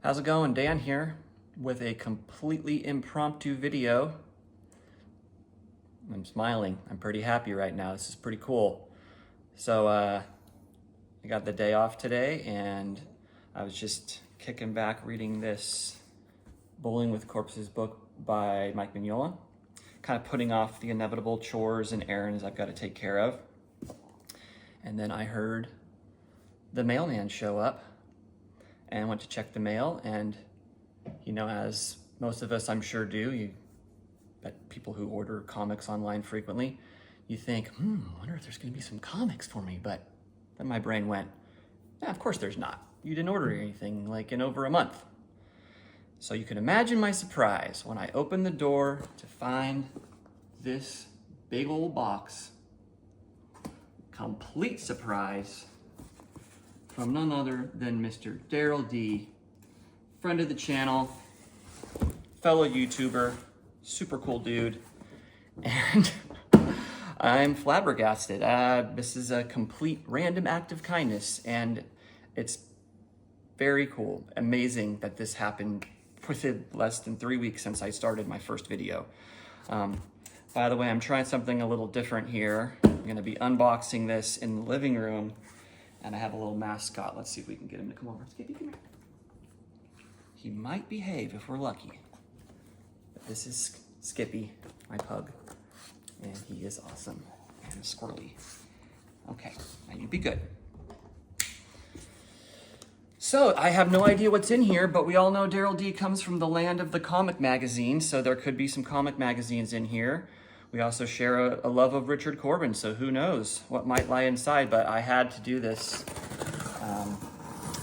How's it going? Dan here with a completely impromptu video. I'm smiling. I'm pretty happy right now. This is pretty cool. So I got the day off today and I was just kicking back reading this Bowling with Corpses book by Mike Mignola, kind of putting off the inevitable chores and errands I've got to take care of. And then I heard the mailman show up and went to check the mail, and you know, as most of us I'm sure do, you bet people who order comics online frequently, you think, I wonder if there's gonna be some comics for me, but then my brain went, yeah, of course there's not. You didn't order anything like in over a month. So you can imagine my surprise when I opened the door to find this big old box. Complete surprise from none other than Mr. Darrell D, friend of the channel, fellow YouTuber, super cool dude, and I'm flabbergasted. This is a complete random act of kindness, and it's very cool, amazing that this happened within less than 3 weeks since I started my first video. By the way, I'm trying something a little different here. I'm gonna be unboxing this in the living room, and I have a little mascot. Let's see if we can get him to come over. Skippy, come here. He might behave if we're lucky. But this is Skippy, my pug, and he is awesome and squirrely. Okay, now you be good. So I have no idea what's in here, but we all know Darrell D comes from the land of the comic magazine, so there could be some comic magazines in here. We also share a love of Richard Corbin, so who knows what might lie inside, but I had to do this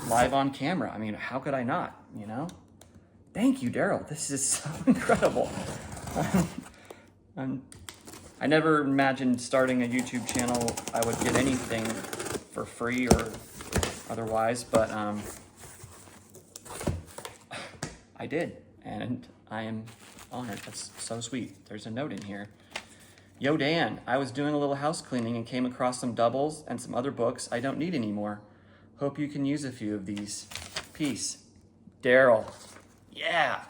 live on camera. I mean, how could I not, you know? Thank you, Darrell. This is so incredible. I never imagined starting a YouTube channel I would get anything for free or otherwise, but I did, and I am honored. That's so sweet. There's a note in here. Yo, Dan, I was doing a little house cleaning and came across some doubles and some other books I don't need anymore. Hope you can use a few of these. Peace. Darrell. Yeah.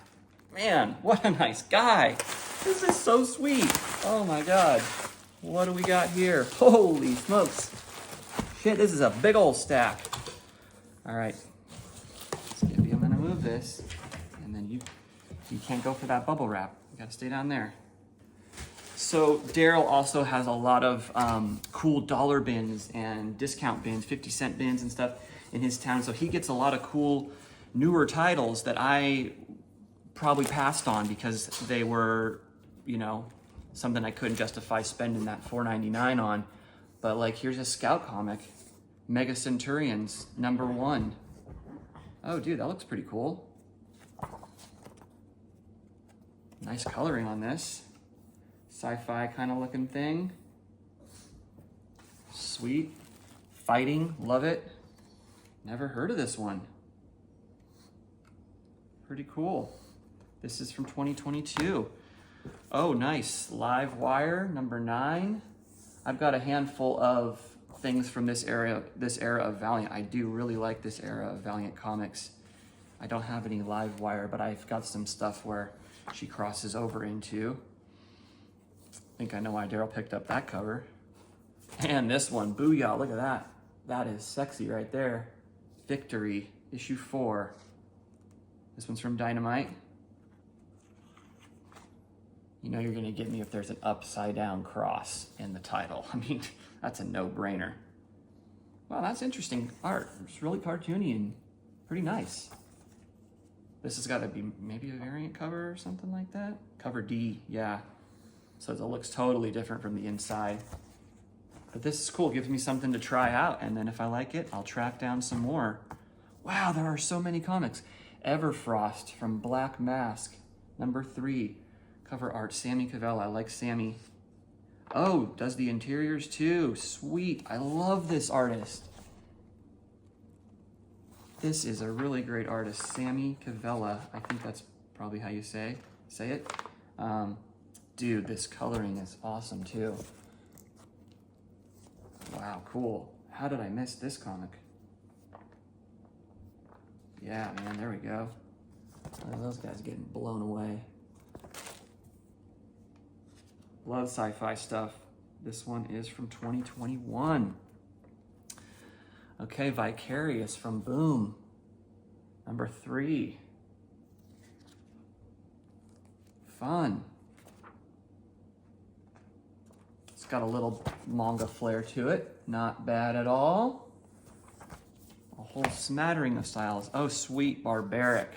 Man, what a nice guy. This is so sweet. Oh my God. What do we got here? Holy smokes. Shit, this is a big old stack. All right. Skippy, I'm gonna move this. And then you can't go for that bubble wrap. You gotta stay down there. So Darrell also has a lot of cool dollar bins and discount bins, 50-cent bins and stuff in his town. So he gets a lot of cool newer titles that I probably passed on because they were, you know, something I couldn't justify spending that $4.99 on. But like, here's a Scout comic, Mega Centurions, #1. Oh dude, that looks pretty cool. Nice coloring on this. Sci-fi kind of looking thing. Sweet. Fighting, love it. Never heard of this one. Pretty cool. This is from 2022. Oh, nice. Live Wire, #9. I've got a handful of things from this era of Valiant. I do really like this era of Valiant comics. I don't have any Live Wire, but I've got some stuff where she crosses over into. I think I know why Darrell picked up that cover. And this one, booyah, look at that. That is sexy right there. Victory, issue 4. This one's from Dynamite. You know you're gonna get me if there's an upside down cross in the title. I mean, that's a no-brainer. Wow, that's interesting art. It's really cartoony and pretty nice. This has gotta be maybe a variant cover or something like that. Cover D, yeah. So it looks totally different from the inside. But this is cool, gives me something to try out, and then if I like it, I'll track down some more. Wow, there are so many comics. Everfrost from Black Mask, #3. Cover art, Sammy Cavell. I like Sammy. Oh, does the interiors too. Sweet, I love this artist. This is a really great artist, Sammy Cavella. I think that's probably how you say it. Dude, this coloring is awesome too. Wow, cool. How did I miss this comic? Yeah, man, there we go. Those guys getting blown away. Love sci-fi stuff. This one is from 2021. Okay, Vicarious from Boom. Number 3. Fun. It's got a little manga flair to it. Not bad at all. A whole smattering of styles. Oh, sweet, Barbaric.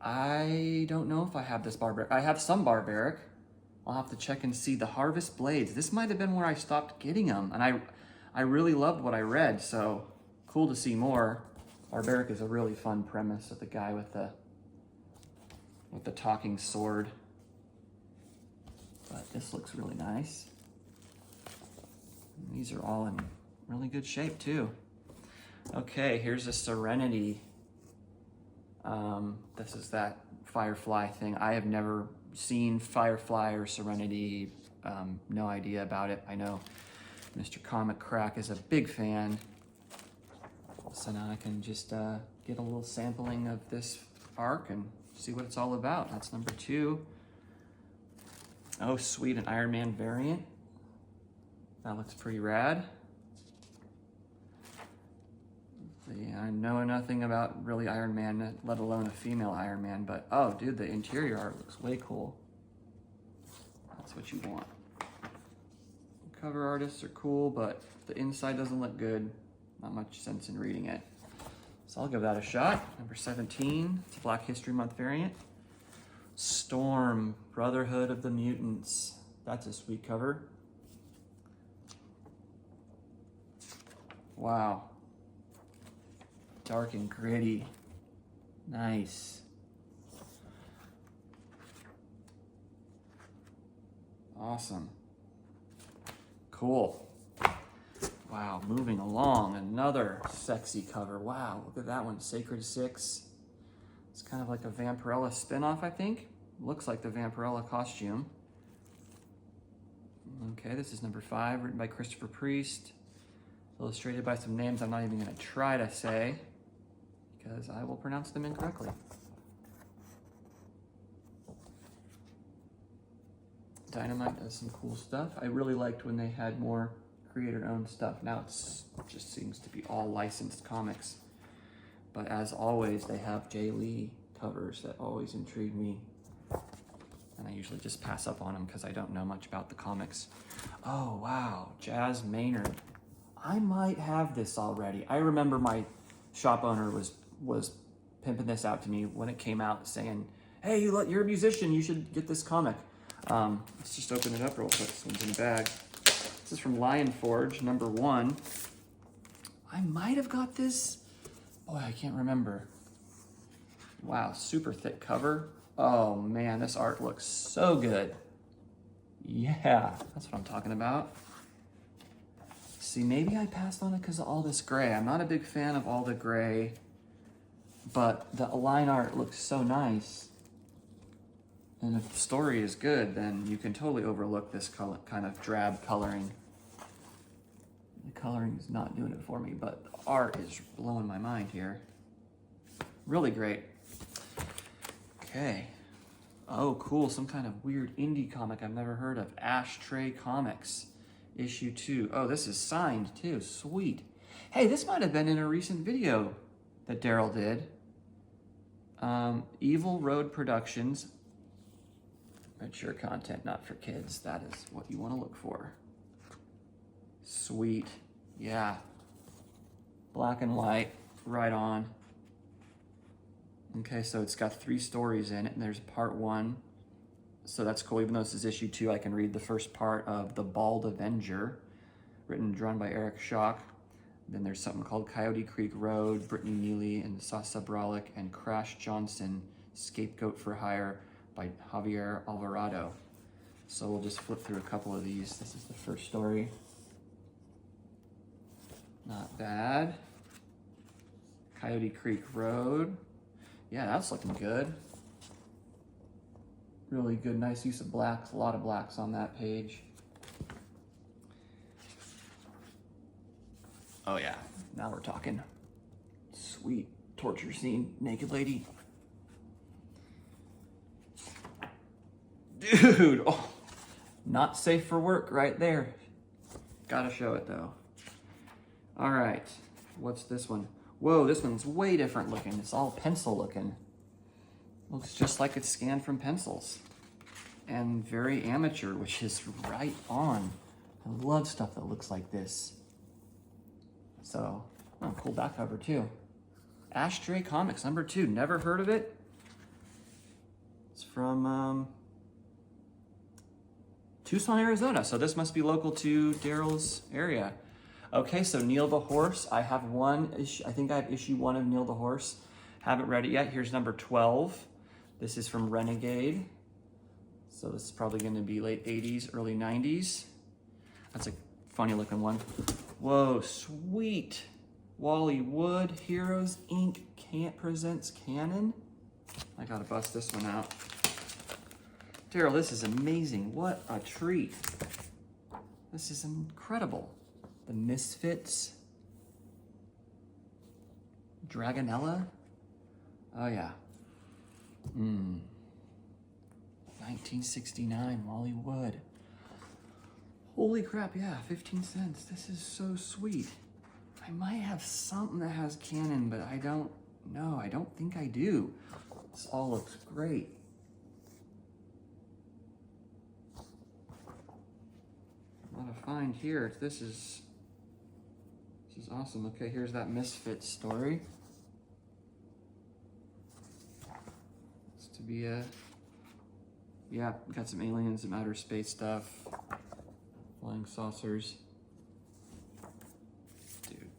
I don't know if I have this Barbaric. I have some Barbaric. I'll have to check and see. The Harvest Blades. This might have been where I stopped getting them. And I really loved what I read, so cool to see more. Barbaric is a really fun premise with the guy with the talking sword. But this looks really nice. And these are all in really good shape too. Okay, here's a Serenity. This is that Firefly thing. I have never seen Firefly or Serenity. No idea about it. I know Mr. Comic Crack is a big fan. So now I can just get a little sampling of this arc and see what it's all about. That's number 2. Oh, sweet, an Iron Man variant. That looks pretty rad. Yeah, I know nothing about really Iron Man, let alone a female Iron Man, but oh, dude, the interior art looks way cool. That's what you want. Cover artists are cool, but the inside doesn't look good. Not much sense in reading it. So I'll give that a shot. Number 17, it's a Black History Month variant. Storm, Brotherhood of the Mutants. That's a sweet cover. Wow. Dark and gritty. Nice. Awesome. Cool. Wow, moving along, another sexy cover. Wow, look at that one, Sacred 6. It's kind of like a Vampirella spinoff, I think. Looks like the Vampirella costume. Okay, this is number 5, written by Christopher Priest. Illustrated by some names I'm not even gonna try to say, because I will pronounce them incorrectly. Dynamite does some cool stuff. I really liked when they had more creator-owned stuff. Now it just seems to be all licensed comics. But as always, they have Jay Lee covers that always intrigue me. And I usually just pass up on them because I don't know much about the comics. Oh, wow, Jazz Maynard. I might have this already. I remember my shop owner was pimping this out to me when it came out, saying, hey, you're a musician, you should get this comic. Let's just open it up real quick. This one's in the bag. This is from Lion Forge, number 1. I might have got this. Boy, I can't remember. Wow, super thick cover. Oh man, this art looks so good. Yeah, that's what I'm talking about. See, maybe I passed on it because of all this gray. I'm not a big fan of all the gray, but the line art looks so nice. And if the story is good, then you can totally overlook this color, kind of drab coloring. The coloring is not doing it for me, but the art is blowing my mind here. Really great. Okay. Oh, cool. Some kind of weird indie comic I've never heard of. Ashtray Comics, issue 2. Oh, this is signed too. Sweet. Hey, this might have been in a recent video that Darrell did. Evil Road Productions. Mature content, not for kids. That is what you want to look for. Sweet. Yeah. Black and white. Right on. Okay, so it's got 3 stories in it, and there's part 1. So that's cool. Even though this is issue 2, I can read the first part of The Bald Avenger, written and drawn by Eric Schock. Then there's something called Coyote Creek Road, Brittany Neely and Sasa Brolick, and Crash Johnson, Scapegoat for Hire by Javier Alvarado. So we'll just flip through a couple of these. This is the first story. Not bad. Coyote Creek Road. Yeah, that's looking good. Really good, nice use of blacks. A lot of blacks on that page. Oh yeah, now we're talking. Sweet. torture scene, naked lady. Dude, oh, not safe for work right there. Gotta show it though. All right, what's this one? Whoa, this one's way different looking. It's all pencil looking. Looks just like it's scanned from pencils. And very amateur, which is right on. I love stuff that looks like this. So, oh, cool back cover too. Ashtray Comics, #2. Never heard of it. It's from Tucson, Arizona. So this must be local to Darrell's area. Okay, so Neil the Horse. I have one issue. I think I have issue 1 of Neil the Horse. Haven't read it yet. Here's number 12. This is from Renegade. So this is probably going to be late 80s, early 90s. That's a funny looking one. Whoa, sweet. Wally Wood, Heroes Inc. presents Canon. I gotta bust this one out. Darrell, this is amazing. What a treat. This is incredible. The Misfits. Dragonella. Oh yeah. 1969, Wally Wood. Holy crap, yeah, 15 cents. This is so sweet. I might have something that has Canon, but I don't know. I don't think I do. This all looks great. What a find here. This is awesome. Okay, here's that Misfits story. It's to be a, yeah, got some aliens, some outer space stuff, flying saucers. Dude,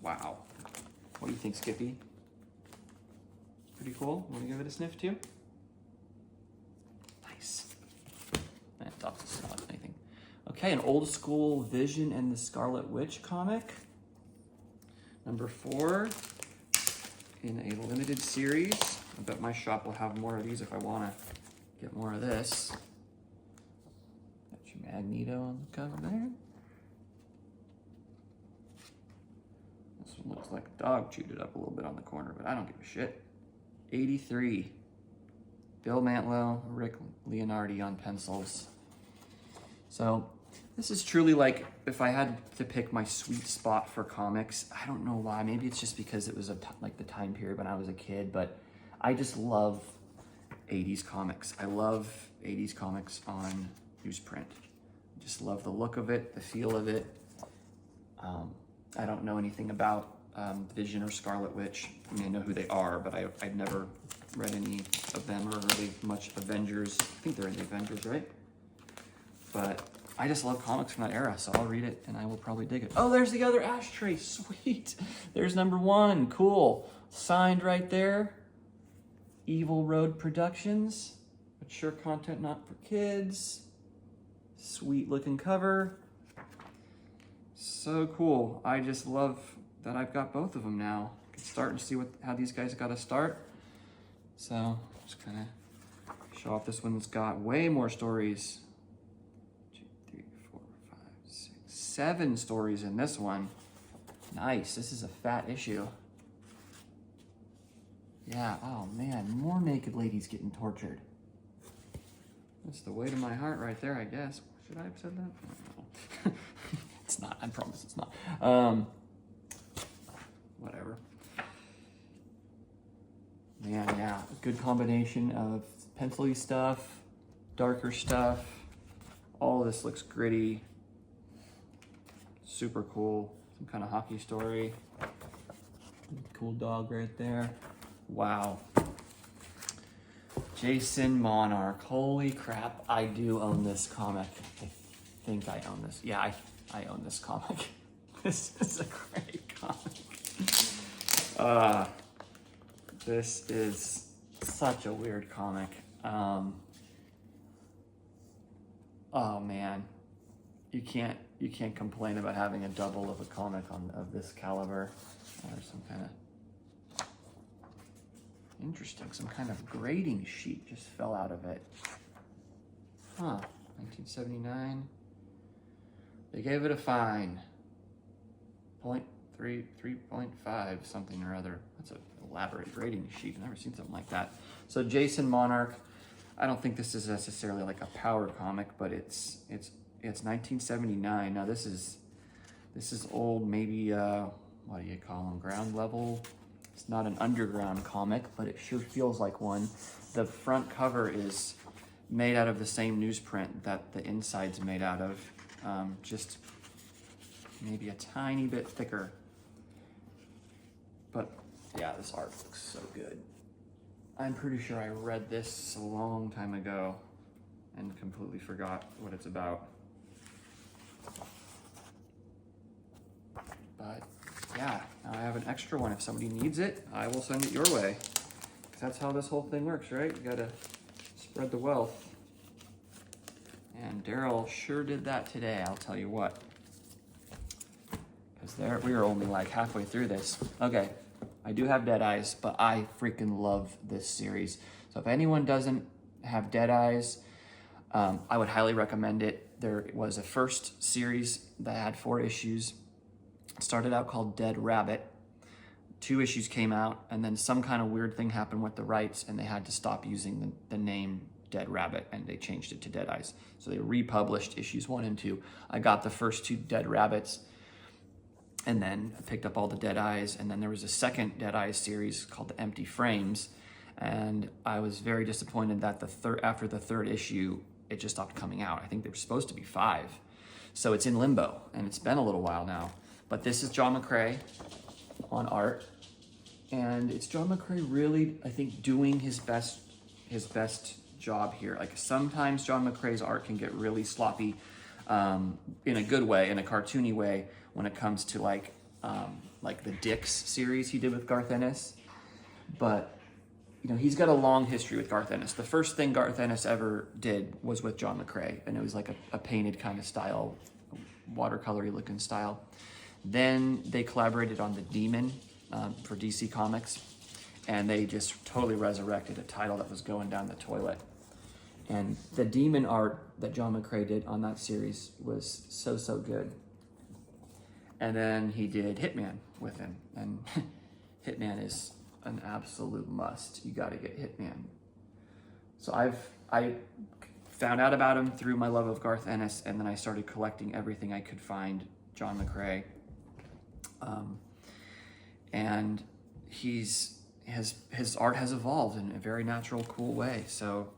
wow. What do you think, Skippy? Pretty cool. Want to give it a sniff too? Nice. Man, it doesn't smell like anything. Okay, an old school Vision and the Scarlet Witch comic. #4 in a limited series. I bet my shop will have more of these if I want to get more of this. Got your Magneto on the cover there. This one looks like a dog chewed it up a little bit on the corner, but I don't give a shit. 83. Bill Mantlo, Rick Leonardi on pencils. So this is truly like, if I had to pick my sweet spot for comics, I don't know why. Maybe it's just because it was like the time period when I was a kid, but I just love 80s comics. I love 80s comics on newsprint. Just love the look of it, the feel of it. I don't know anything about Vision or Scarlet Witch. I mean, I know who they are, but I've never read any of them or really much Avengers. I think they're in the Avengers, right? But I just love comics from that era, so I'll read it and I will probably dig it. Oh, there's the other ashtray. Sweet. There's #1. Cool. Signed right there. Evil Road Productions. Mature content, not for kids. Sweet looking cover. So cool. I just love that I've got both of them now. I can start and see how these guys got to start. So just kind of show off this one's got way more stories. 2, 3, 4, 5, 6, 7 stories in this one. Nice. This is a fat issue. Yeah, oh man, more naked ladies getting tortured. That's the weight of my heart right there, I guess. Should I have said that? I don't know. It's not, I promise it's not. Whatever. Man, yeah, good combination of pencil-y stuff, darker stuff. All of this looks gritty. Super cool. Some kind of hockey story. Cool dog right there. Wow. Jason Monarch. Holy crap, I do own this comic. I think I own this. Yeah, I own this comic. This is a great comic. This is such a weird comic. Oh man. You can't complain about having a double of a comic of this caliber. There's some kind of interesting, some kind of grading sheet just fell out of it. Huh, 1979. They gave it a fine. 3.5 something or other. That's an elaborate grading sheet. I've never seen something like that. So Jason Monarch, I don't think this is necessarily like a power comic, but it's 1979. Now this is old, maybe what do you call them, ground level? It's not an underground comic, but it sure feels like one. The front cover is made out of the same newsprint that the inside's made out of, just maybe a tiny bit thicker. But yeah, this art looks so good. I'm pretty sure I read this a long time ago and completely forgot what it's about. But yeah, now I have an extra one. If somebody needs it, I will send it your way. Because that's how this whole thing works, right? You gotta spread the wealth. And Darrell sure did that today, I'll tell you what. Because we were only like halfway through this. Okay, I do have Dead Eyes, but I freaking love this series. So if anyone doesn't have Dead Eyes, I would highly recommend it. There was a first series that had 4 issues. It started out called Dead Rabbit. 2 issues came out, and then some kind of weird thing happened with the rights, and they had to stop using the name Dead Rabbit, and they changed it to Dead Eyes. So they republished issues 1 and 2. I got the first 2 Dead Rabbits, and then I picked up all the Dead Eyes, and then there was a second Dead Eyes series called The Empty Frames, and I was very disappointed that after the 3rd issue, it just stopped coming out. I think there were supposed to be 5. So it's in limbo, and it's been a little while now. But this is John McCrea on art, and it's John McCrea really, I think, doing his best job here. Like sometimes John McCrea's art can get really sloppy in a good way, in a cartoony way, when it comes to like the Dix series he did with Garth Ennis. But you know, he's got a long history with Garth Ennis. The first thing Garth Ennis ever did was with John McCrea, and it was like a painted kind of style, watercolory looking style. Then they collaborated on The Demon for DC Comics, and they just totally resurrected a title that was going down the toilet. And the Demon art that John McCrea did on that series was so good. And then he did Hitman with him, and Hitman is an absolute must. You got to get Hitman. So I found out about him through my love of Garth Ennis, and then I started collecting everything I could find John McCrea. And his art has evolved in a very natural, cool way. So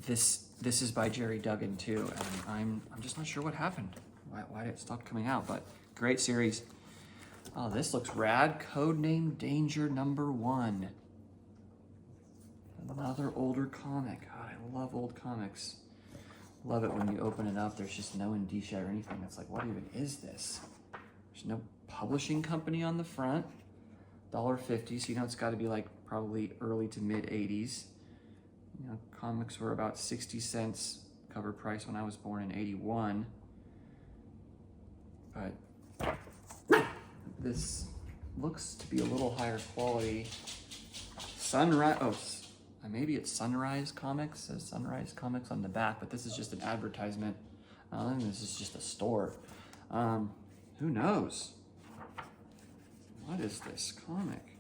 this is by Jerry Duggan too, and I'm just not sure what happened. Why did it stop coming out? But great series. Oh, this looks rad. Codename Danger #1. Another older comic. God, I love old comics. Love it when you open it up, there's just no indicia or anything. It's like, what even is this? There's no publishing company on the front. $1.50, so you know it's got to be like probably early to mid 80s. You know, comics were about 60 cents cover price when I was born in 81. But this looks to be a little higher quality. Sunrise, maybe it's Sunrise Comics. It says Sunrise Comics on the back, but this is just an advertisement. I think this is just a store. Who knows? What is this comic?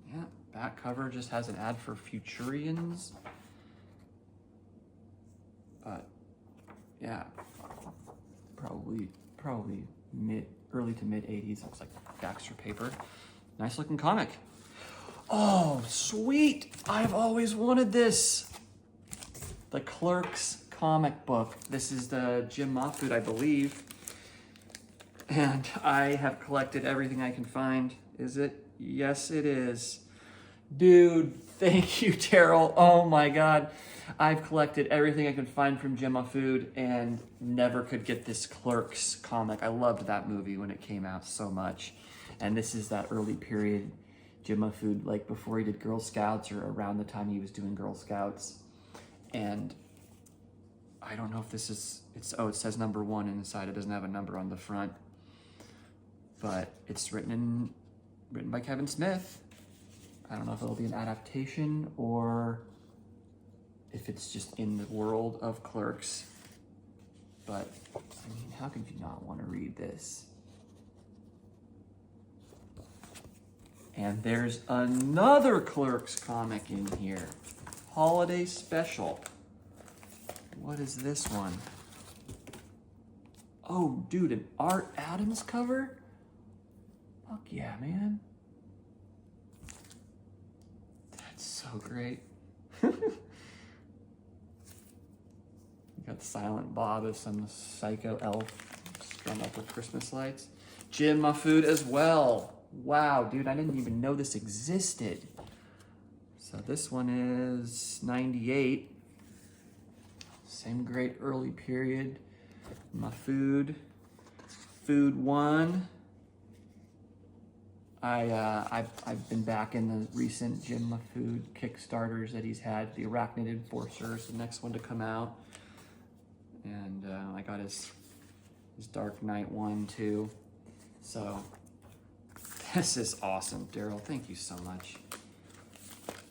Yeah, back cover just has an ad for Futurians. But yeah, probably early to mid 80s. Looks like Baxter paper. Nice looking comic. Oh, sweet! I've always wanted this. The Clerks comic book. This is the Jim Mahfood, I believe. And I have collected everything I can find. Is it? Yes, it is. Dude, thank you, Darrell. Oh my God. I've collected everything I could find from Jim Mahfood and never could get this Clerks comic. I loved that movie when it came out so much. And this is that early period Jim Mahfood, like before he did Girl Scouts or around the time he was doing Girl Scouts. And I don't know if this is, it says #1 inside. It doesn't have a number on the front. But it's written by Kevin Smith. I don't know if it'll be an adaptation or if it's just in the world of Clerks. But, I mean, how could you not want to read this? And there's another Clerks comic in here. Holiday Special. What is this one? Oh, dude, an Art Adams cover? Fuck yeah, man. That's so great. You got Silent Bob as some psycho elf strung up with Christmas lights. Jim, my food as well. Wow, dude, I didn't even know this existed. So this one is 98. Same great early period. My food. Food one. I've been back in the recent Jim My Food Kickstarters that he's had. The Arachnid Enforcer is the next one to come out. And I got his Dark Knight one too. So this is awesome, Darrell. Thank you so much.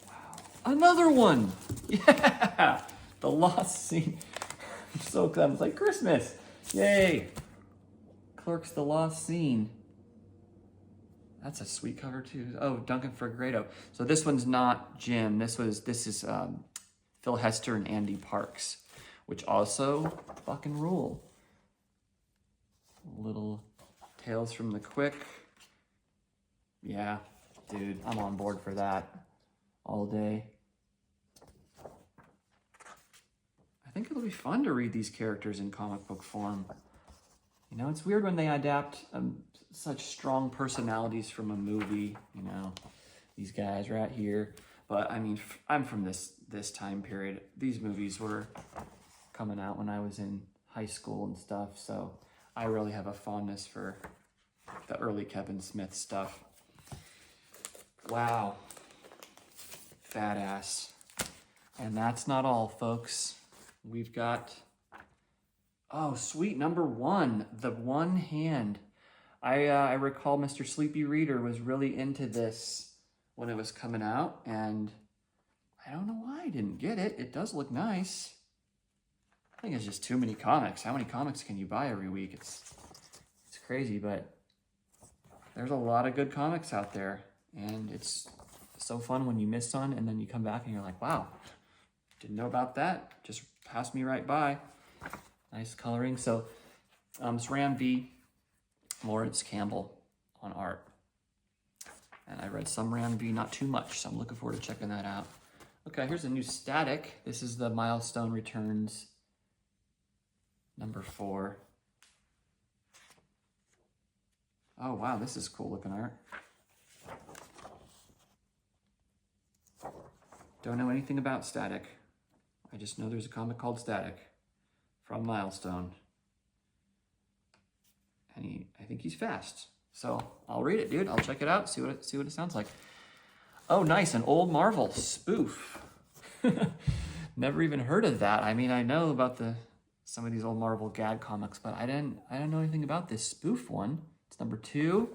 Wow. Another one. Yeah. The Lost Scene. I'm so glad. It's like Christmas. Yay. Clerks, The Lost Scene. That's a sweet cover too. Oh, Duncan Fegredo. So this one's not Jim. This is Phil Hester and Andy Parks, which also fucking rule. Little Tales from the Quick. Yeah, dude, I'm on board for that all day. I think it'll be fun to read these characters in comic book form. You know, it's weird when they adapt such strong personalities from a movie, you know, these guys right here. But I mean, I'm from this time period. These movies were coming out when I was in high school and stuff, so I really have a fondness for the early Kevin Smith stuff. Wow. Fat ass. And that's not all, folks. We've got, oh, sweet, number one, The One Hand. I recall Mr. Sleepy Reader was really into this when it was coming out, and I don't know why I didn't get it. It does look nice. I think it's just too many comics. How many comics can you buy every week? It's crazy, but there's a lot of good comics out there, and it's so fun when you miss one, and then you come back and you're like, wow, didn't know about that. Just passed me right by. Nice coloring. So it's Ram V, Lawrence Campbell on art. And I read some Ram V, not too much, so I'm looking forward to checking that out. Okay, here's a new Static. This is the Milestone Returns number 4. Oh, wow, this is cool looking art. Don't know anything about Static. I just know there's a comic called Static from Milestone. And I think he's fast. So I'll read it, dude. I'll check it out, see what it sounds like. Oh, nice, an old Marvel spoof. Never even heard of that. I mean, I know about some of these old Marvel gag comics, but I didn't know anything about this spoof one. It's number 2,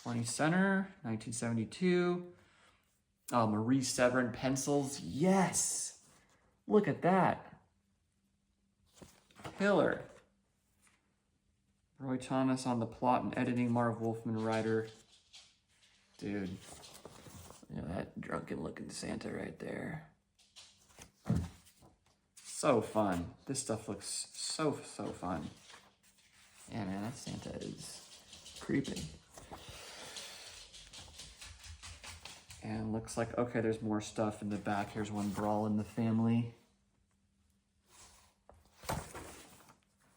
20 center, 1972. Oh, Marie Severin pencils. Yes. Look at that. Killer. Roy Thomas on the plot and editing, Marv Wolfman writer. Dude. You know that drunken looking Santa right there. So fun. This stuff looks so fun. Yeah, man, that Santa is creepy. And looks like, okay, there's more stuff in the back. Here's one, Brawl in the Family.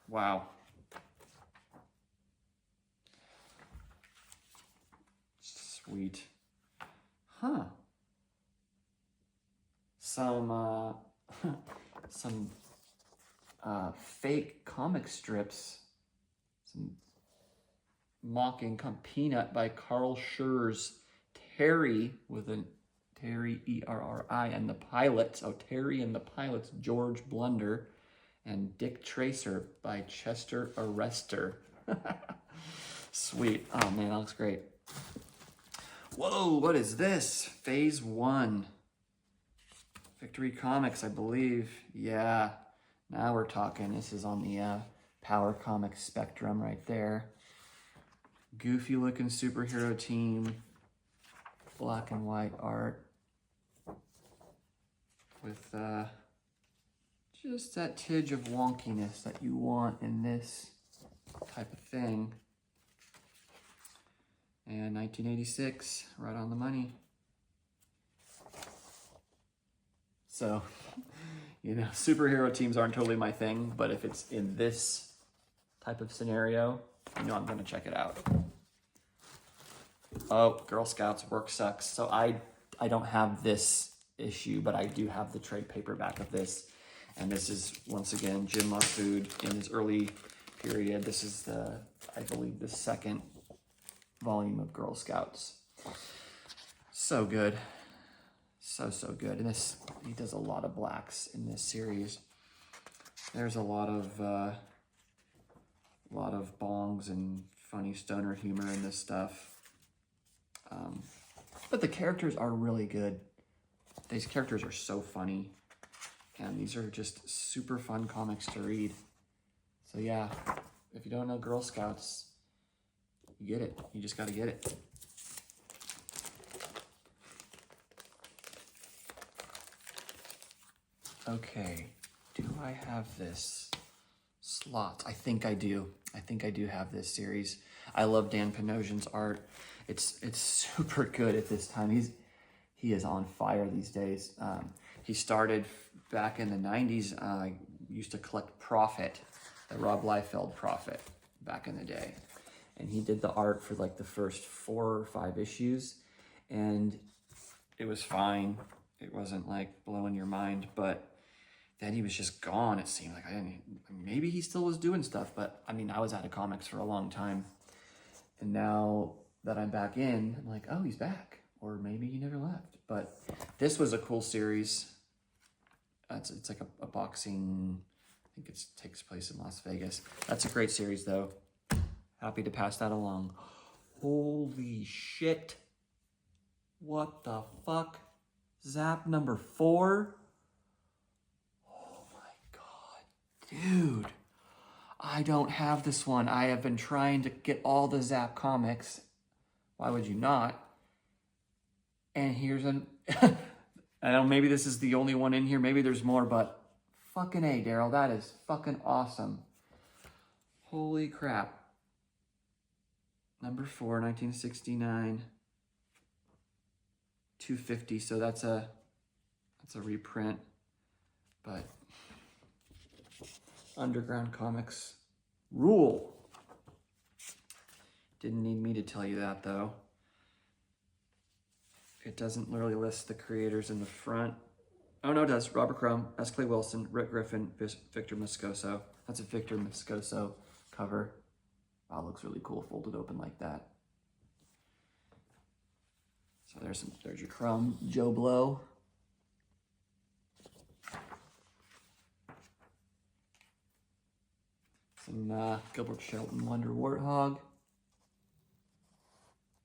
Wow. Sweet. Huh. Some fake comic strips. Some mocking Peanut by Carl Schurz. Terry with a Terry E-R-R-I and the Pilots. Oh, Terry and the Pilots, George Blunder. And Dick Tracer by Chester Arrester. Sweet. Oh man, that looks great. Whoa, what is this? Phase 1. Victory Comics, I believe. Yeah, now we're talking. This is on the Power Comics spectrum right there. Goofy looking superhero team. black and white art with just that tidge of wonkiness that you want in this type of thing. And 1986, right on the money. So, you know, superhero teams aren't totally my thing, but if it's in this type of scenario, you know I'm gonna check it out. Oh, Girl Scouts work sucks. So I don't have this issue, but I do have the trade paperback of this. And this is, once again, Jim Mahfood in his early period. This is the, I believe, the second volume of Girl Scouts. So good. So good. And this, he does a lot of blacks in this series. There's a lot of bongs and funny stoner humor in this stuff. But the characters are really good. These characters are so funny. And these are just super fun comics to read. So yeah, if you don't know Girl Scouts, you get it. You just gotta get it. Okay, do I have this slot? I think I do. I think I do have this series. I love Dan Panosian's art. It's super good at this time. He is on fire these days. He started back in the 90s. I used to collect Prophet, the Rob Liefeld Prophet, back in the day. And he did the art for like the first 4 or 5 issues. And it was fine. It wasn't like blowing your mind, but then he was just gone. It seemed like maybe he still was doing stuff, but I mean, I was out of comics for a long time. And now that I'm back in, I'm like, oh, he's back. Or maybe he never left. But this was a cool series. It's like a boxing, I think it takes place in Las Vegas. That's a great series though. Happy to pass that along. Holy shit. What the fuck? Zap number 4? Oh my God, dude. I don't have this one. I have been trying to get all the Zap comics. Why would you not? And here's an, I don't know, maybe this is the only one in here. Maybe there's more, but fucking A, Darrell. That is fucking awesome. Holy crap. Number 4, 1969. 250, so that's a reprint. But Underground Comics rule. Didn't need me to tell you that though. It doesn't really list the creators in the front. Oh no, it does. Robert Crumb, S. Clay Wilson, Rick Griffin, Victor Moscoso. That's a Victor Moscoso cover. Wow, looks really cool, folded open like that. So there's your Crumb, Joe Blow. Some Gilbert Shelton Wonder Warthog.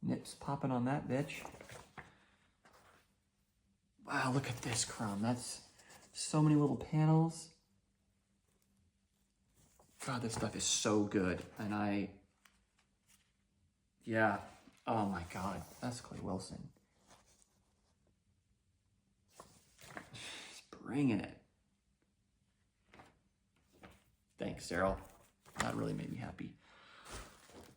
Nips popping on that bitch. Wow, look at this Crumb. That's so many little panels. God, this stuff is so good. And yeah. Oh my God, that's Clay Wilson. Just bringing it. Thanks, Darrell. That really made me happy.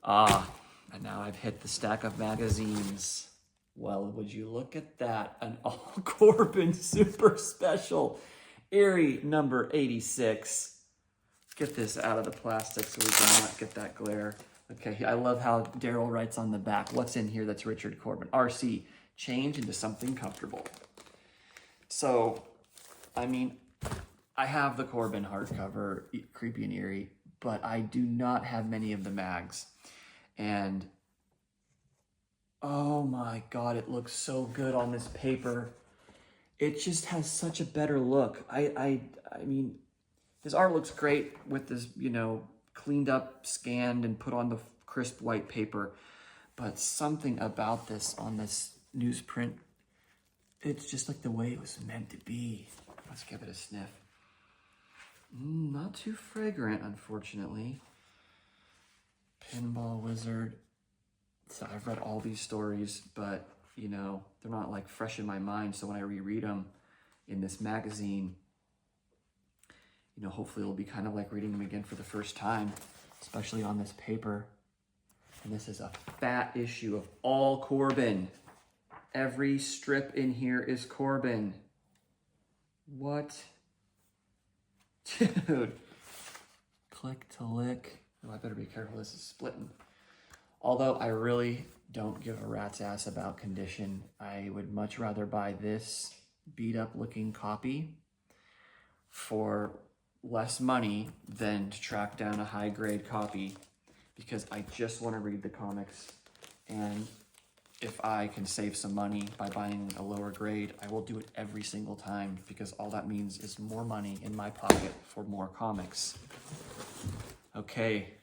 And now I've hit the stack of magazines. Well, would you look at that? An All Corbin Super Special. Erie number 86. Get this out of the plastic so we can not get that glare. Okay, I love how Darrell writes on the back. What's in here that's Richard Corbin? RC, change into something comfortable. So, I mean, I have the Corbin hardcover, Creepy and Eerie, but I do not have many of the mags. And oh my God, it looks so good on this paper. It just has such a better look. I mean, his art looks great with this, you know, cleaned up, scanned, and put on the crisp white paper. But something about this on this newsprint, it's just like the way it was meant to be. Let's give it a sniff. Not too fragrant, unfortunately. Pinball Wizard. So I've read all these stories, but you know, they're not like fresh in my mind. So when I reread them in this magazine, you know, hopefully it'll be kind of like reading them again for the first time, especially on this paper. And this is a fat issue of all Corbin. Every strip in here is Corbin. What? Dude. Click to lick. Oh, I better be careful, this is splitting. Although I really don't give a rat's ass about condition. I would much rather buy this beat up looking copy for less money than to track down a high grade copy, because I just want to read the comics. And if I can save some money by buying a lower grade, I will do it every single time, because all that means is more money in my pocket for more comics. Okay,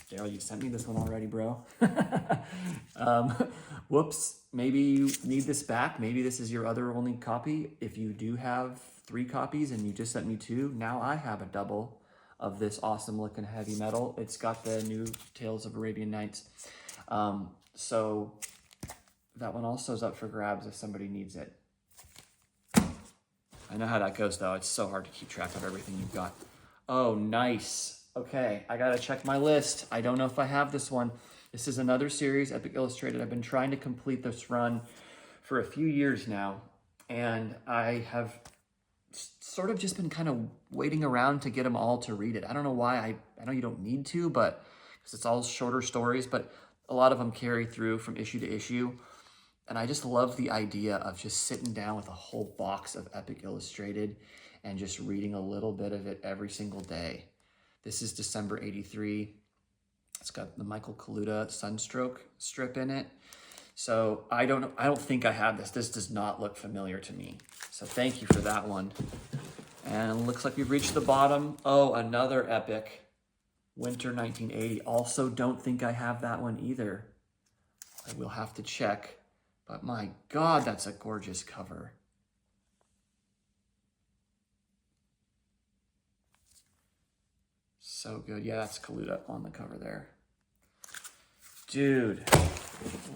Darrell, you sent me this one already, bro. Whoops, maybe you need this back. Maybe this is your other only copy. If you do have 3 copies and you just sent me 2, now I have a double of this awesome looking heavy metal. It's got the new Tales of Arabian Nights. So that one also is up for grabs if somebody needs it. I know how that goes though. It's so hard to keep track of everything you've got. Oh, nice. Okay, I gotta check my list. I don't know if I have this one. This is another series, Epic Illustrated. I've been trying to complete this run for a few years now, and I have sort of just been kind of waiting around to get them all to read it. I don't know why. I know you don't need to, but because it's all shorter stories, but a lot of them carry through from issue to issue. And I just love the idea of just sitting down with a whole box of Epic Illustrated and just reading a little bit of it every single day. This is December 83. It's got the Michael Kaluta Sunstroke strip in it. So I don't think I have this. This does not look familiar to me. So thank you for that one. And it looks like we've reached the bottom. Oh, another Epic. Winter 1980. Also don't think I have that one either. I will have to check. But my God, that's a gorgeous cover. So good. Yeah, that's Kaluta on the cover there. Dude,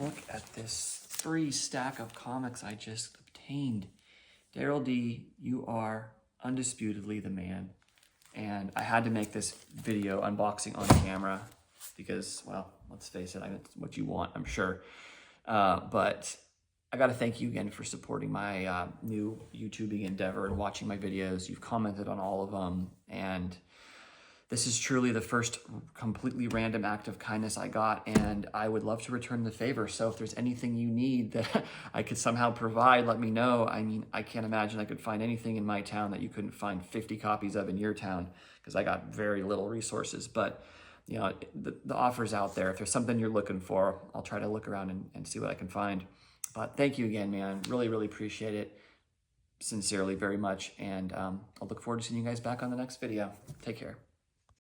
look at this free stack of comics I just obtained. Darrell D, you are undisputedly the man. And I had to make this video unboxing on camera because, well, let's face it, it's what you want, I'm sure. But I got to thank you again for supporting my new YouTubing endeavor and watching my videos. You've commented on all of them, and this is truly the first completely random act of kindness I got, and I would love to return the favor. So if there's anything you need that I could somehow provide, let me know. I mean, I can't imagine I could find anything in my town that you couldn't find 50 copies of in your town, because I got very little resources. But you know, the offer's out there. If there's something you're looking for, I'll try to look around and see what I can find. But thank you again, man. Really, really appreciate it. Sincerely, very much. And I'll look forward to seeing you guys back on the next video. Take care.